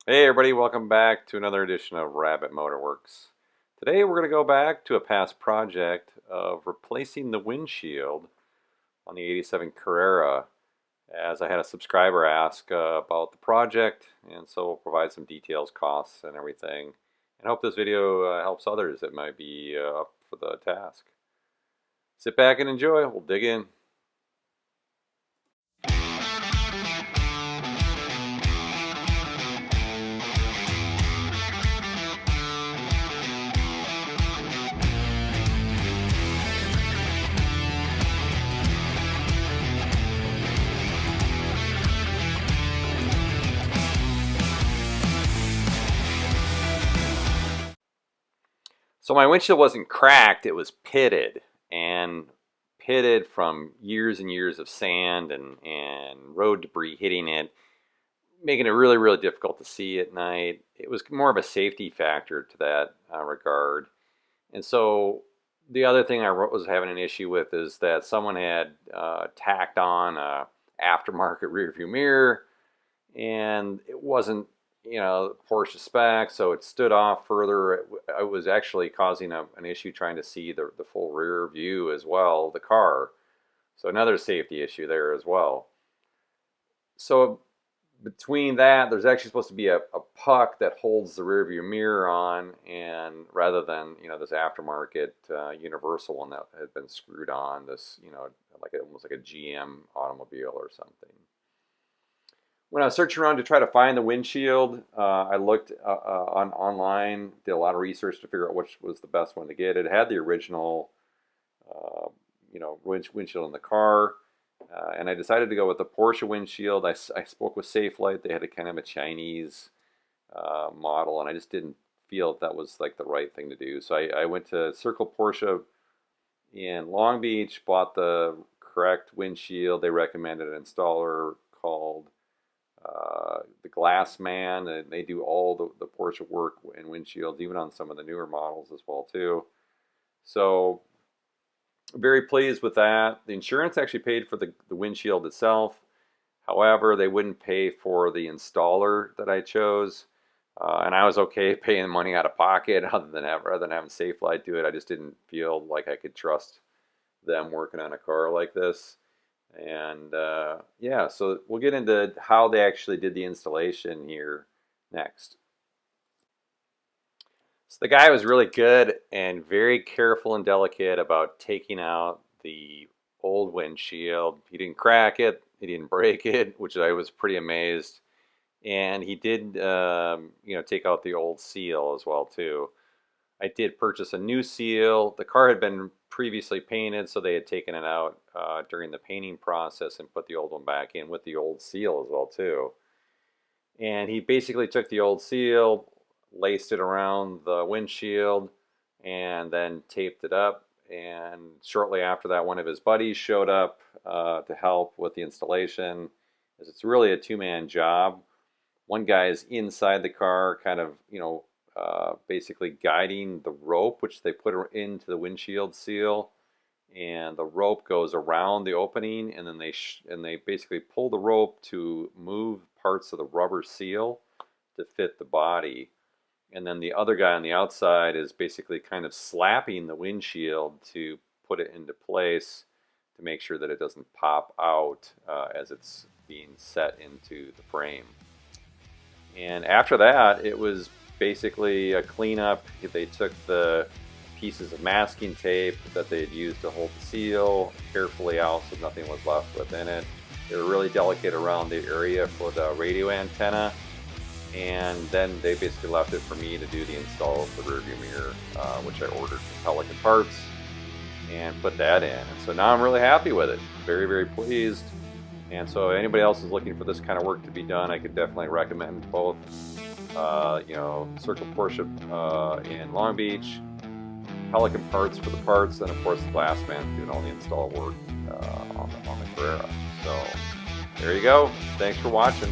Hey everybody, welcome back to another edition of Rabbit Motorworks. Today we're going to go back to a past project of replacing the windshield on the 87 Carrera, as I had a subscriber ask about the project, and so we'll provide some details, costs, and everything. And hope this video helps others that might be up for the task. Sit back and enjoy, we'll dig in. So my windshield wasn't cracked, it was pitted, and pitted from years and years of sand and road debris hitting it, making it really, really difficult to see at night. It was more of a safety factor to that regard. And so the other thing I was having an issue with is that someone had tacked on a aftermarket rear view mirror, and it wasn't Porsche spec, so it stood off further. It was actually causing an issue trying to see the full rear view as well, the car. So another safety issue there as well. So between that, there's actually supposed to be a puck that holds the rear view mirror on, and rather than this aftermarket universal one that had been screwed on, this like almost like a GM automobile or something. When I was searching around to try to find the windshield, I looked online, did a lot of research to figure out which was the best one to get. It had the original, windshield in the car, and I decided to go with the Porsche windshield. I spoke with Safelite. They had a kind of a Chinese model, and I just didn't feel that was like the right thing to do. So I went to Circle Porsche in Long Beach, bought the correct windshield. They recommended an installer called the Glass Man, and they do all the Porsche work in windshields, even on some of the newer models as well too. So very pleased with that. The insurance actually paid for the windshield itself. However, they wouldn't pay for the installer that I chose, and I was okay paying money out of pocket rather than having Safelite do it. I just didn't feel like I could trust them working on a car like this. And yeah, so we'll get into how they actually did the installation here next. So the guy was really good and very careful and delicate about taking out the old windshield. He didn't crack it, he didn't break it, which I was pretty amazed. And he did, take out the old seal as well too. I did purchase a new seal. The car had been previously painted, so they had taken it out during the painting process and put the old one back in with the old seal as well too. And he basically took the old seal, laced it around the windshield, and then taped it up. And shortly after that, one of his buddies showed up to help with the installation, as it's really a two-man job. One guy is inside the car, kind of, basically guiding the rope, which they put into the windshield seal, and the rope goes around the opening, and then they basically pull the rope to move parts of the rubber seal to fit the body. And then the other guy on the outside is basically kind of slapping the windshield to put it into place to make sure that it doesn't pop out as it's being set into the frame. And after that, it was basically a cleanup. They took the pieces of masking tape that they had used to hold the seal carefully out so nothing was left within it. They were really delicate around the area for the radio antenna, and then they basically left it for me to do the install of the rear view mirror, which I ordered from Pelican Parts and put that in. And so now I'm really happy with it. Very, very pleased. And so anybody else is looking for this kind of work to be done, I could definitely recommend both Circle Porsche in Long Beach, Pelican Parts for the parts, and of course the Glass Man doing all the install work on the Carrera. So there you go. Thanks for watching.